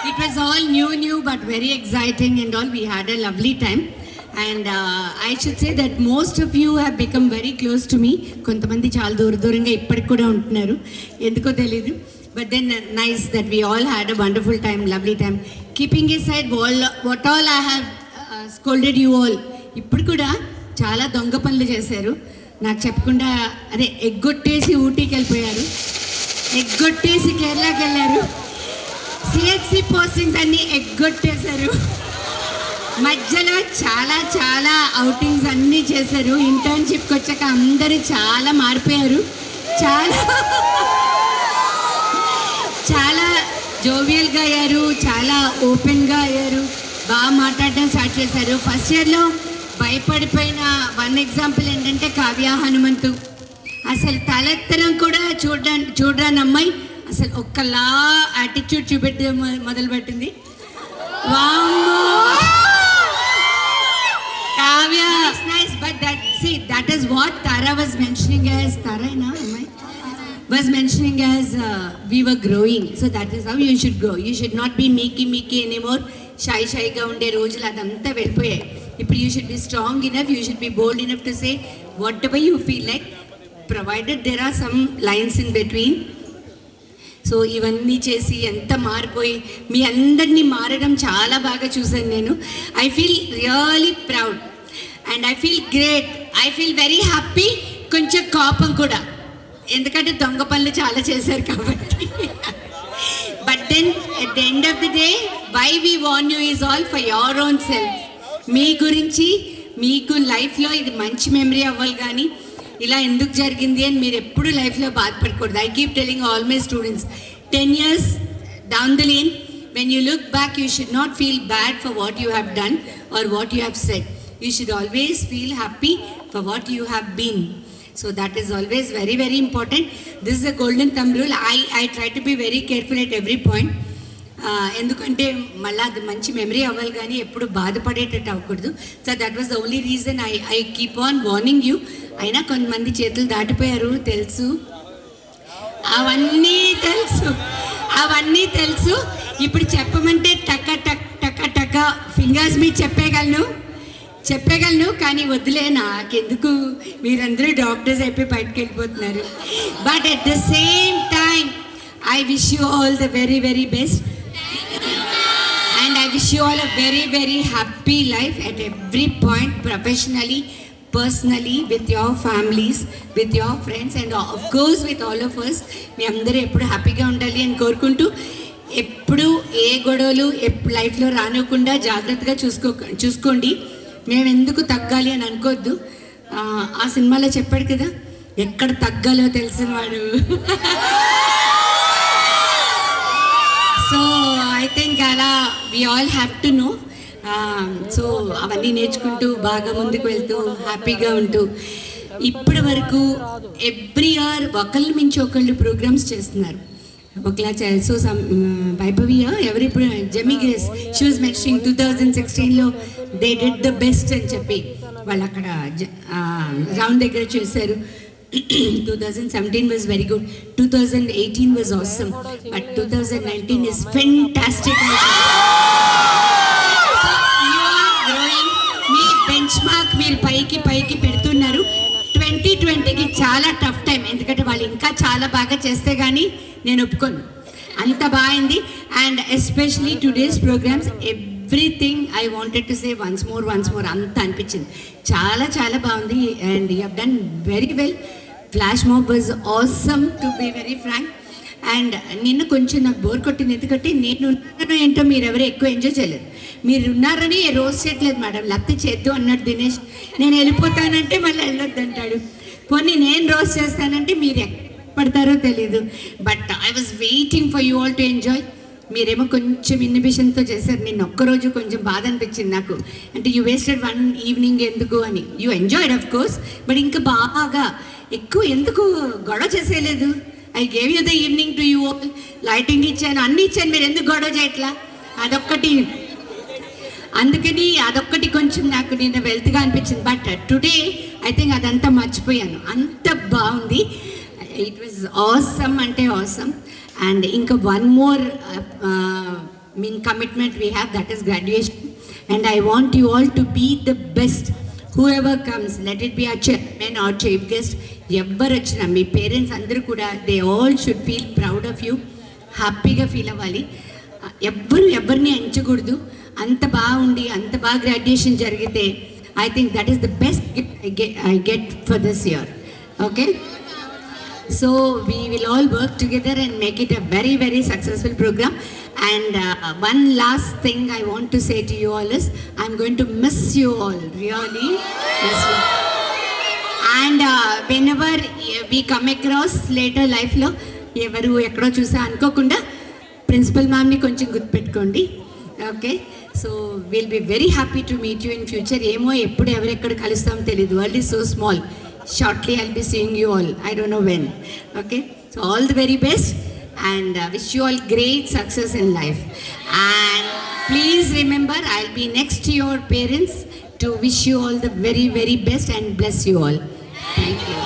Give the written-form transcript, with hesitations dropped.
It was all new, but very exciting and all. We had a lovely time. And I should say that most of you have become very close to me. కొంతమంది చాలా దూరంగా ఇప్పటికి కూడా ఉంటున్నారు, ఎందుకో తెలీదు. But then nice that we all had a wonderful time, lovely time. Keeping aside what all I have scolded you all, ఇప్పుడు కూడా చాలా దొంగ పనులు చేశారు. నాకు చెప్పకుండా అదే ఎగ్గొట్టేసి ఊటీకి వెళ్ళిపోయారు, ఎగ్గొట్టేసి కేరళకి వెళ్ళారు, సిహెచ్సి పోస్టింగ్స్ అన్నీ ఎగ్గొట్టేశారు, మధ్యలో చాలా అవుటింగ్స్ అన్నీ చేశారు. ఇంటర్న్షిప్కి వచ్చాక అందరూ చాలా మారిపోయారు, చాలా జోవియల్గా అయ్యారు, చాలా ఓపెన్గా అయ్యారు, బాగా మాట్లాడడం స్టార్ట్ చేశారు. ఫస్ట్ ఇయర్లో భయపడిపోయిన వన్ ఎగ్జాంపుల్ ఏంటంటే కావ్య హనుమంతు. అసలు తలెత్తడం కూడా చూడరాని అమ్మాయి అసలు ఒక్కలా యాటిట్యూడ్ చూపెట్టి మొదలుపెట్టింది. వామ్మో Kavya, nice. But that is what Tara was mentioning as we were growing. So that is how you should grow. You should not be meeky anymore. షైగా ఉండే రోజులు అదంతా వెళ్ళిపోయాయి. ఇప్పుడు you should be strong enough, you should be bold enough to say whatever you feel like, provided there are some lines in between. So ఇవన్నీ చేసి ఎంత మారిపోయి మీ అందరినీ మారడం చాలా బాగా చూశాను నేను. I feel really proud and I feel great, I feel very happy. కొంచెం కోపం కూడా, ఎందుకంటే దొంగ పనులు చాలా చేశారు కాబట్టి. But then at the end of the day why we want you is all for your own self. మీ గురించి మీకు లైఫ్లో ఇది మంచి మెమరీ అవ్వాలి, కానీ ఇలా ఎందుకు జరిగింది అని మీరు ఎప్పుడు లైఫ్లో బాధపడకూడదు. I keep telling all my students, 10 years down the lane, when you look back, you should not feel bad for what you have done or what you have said. You should always feel happy for what you have been. So that is always very, very important. This is a golden thumb rule. I try to be very careful at every point. ఎందుకంటే మళ్ళీ అది మంచి memory అవ్వాలి, కానీ ఎప్పుడు బాధపడేటట్టు అవ్వకూడదు. So that was the only reason I keep on warning you. అయినా కొంతమంది చేతులు దాటిపోయారు, తెలుసు, అవన్నీ తెలుసు. ఇప్పుడు చెప్పమంటే టక ఫింగర్స్ మీద చెప్పగలను, కానీ వద్దులే, నాకెందుకు, మీరందరూ డాక్టర్స్ అయిపోయి బయటకు వెళ్ళిపోతున్నారు. But at the same time I wish you all the very, very best. And I wish you all a very, very happy life at every point, professionally, personally, with your families, with your friends, and of course with all of us. మీ అందరూ ఎప్పుడు హ్యాపీగా ఉండాలి అని కోరుకుంటూ, ఎప్పుడు ఏ గొడవలు లైఫ్లో రానివ్వకుండా జాగ్రత్తగా చూసుకోండి. మేము ఎందుకు తగ్గాలి అని అనుకోవద్దు. ఆ సినిమాలో చెప్పాడు కదా, ఎక్కడ తగ్గాలో తెలిసిన వాడు. సో ఐ థింక్ అలా we all have to know. So అవన్నీ నేర్చుకుంటూ బాగా ముందుకు వెళ్తూ హ్యాపీగా ఉంటూ, ఇప్పటి వరకు ఎవ్రీ ఇయర్ ఒకళ్ళు మించి ఒకళ్ళు ప్రోగ్రామ్స్ చేస్తున్నారు. ఒకలా సో వైభవి ఎవరు ఇప్పుడు Jamie Grace, she was mentioning 2016లో దే డిడ్ ద బెస్ట్ అని చెప్పి వాళ్ళు అక్కడ రౌండ్ దగ్గర చేశారు. 2017 was very good, 2018 was awesome, but 2019 is fantastic. So you are growing, me bench mark మీరు పైకి పెడుతున్నారు. 2020కి చాలా టఫ్ టైం, ఎందుకంటే వాళ్ళు ఇంకా చాలా బాగా చేస్తే కానీ నేను ఒప్పుకోను, అంత బాగుంది. And especially today's programmes, everything I wanted to say once more అంత అనిపించింది. చాలా బాగుంది and you have done very well. Flash mob was awesome to be very frank. And నిన్న కొంచెం నాకు బోర్ కొట్టింది, ఎందుకంటే నేను ఉన్నాను ఏంటో మీరు ఎవరు ఎక్కువ ఎంజాయ్ చేయలేదు. మీరు ఉన్నారని రోజు చేయట్లేదు మేడం, లేకపోతే చేద్దు అన్నాడు దినేష్. నేను వెళ్ళిపోతానంటే మళ్ళీ వెళ్ళొద్దు అంటాడు. పోనీ నేను రోజు చేస్తానంటే మీరు ఎక్కడ పడతారో తెలీదు. But I was waiting for you all to enjoy. మీరేమో కొంచెం ఇన్హిబిషన్తో చేశారు. నేను ఒక్కరోజు కొంచెం బాధ అనిపించింది నాకు, అంటే యూ వేస్టెడ్ వన్ ఈవినింగ్ ఎందుకు అని. You enjoyed of course, but ఇంకా బాగా ఎక్కువ ఎందుకు గొడవ చేసేయలేదు. I gave you the evening to you all, lighting ఇచ్చాను, అన్నీ ఇచ్చాను, మీరు ఎందుకు గొడవ చేయట్లా? అందుకని అదొక్కటి కొంచెం నాకు నిన్న వెల్త్గా అనిపించింది. బట్ టుడే ఐ థింక్ అదంతా మర్చిపోయాను, అంత బాగుంది. ఇట్ వాజ్ ఆసమ్ అంటే ఆసమ్. అండ్ ఇంకా one more mean commitment we have, that is graduation. And I want you all to be the best. Whoever comes, let it be a chairman or chief guest, ఎవరు వచ్చినా మీ parents అందరూ కూడా they all should feel proud of you, హ్యాపీగా feel అవ్వాలి. ఎవరిని ఎంచకూడదు. అంత బాగుండి అంత బాగా గ్రాడ్యుయేషన్ జరిగితే I think that is the best gift I get for this year. Okay, so we will all work together and make it a very, very successful program. And one last thing I want to say to you all is, I'm going to miss you all, really miss you. And whenever we come across later life lo evaru ekkado chusa anukokunda principal ma'am ni koncham gutpeట్టుకోండి. Okay, so we'll be very happy to meet you in future. ఏమో ఎప్పుడు ఎవరెక్కడ కలుస్తామో తెలియదు. World is so small. Shortly I'll be seeing you all. I don't know when. Okay, so all the very best and wish you all great success in life. And please remember, I'll be next to your parents to wish you all the very, very best and bless you all. Thank you.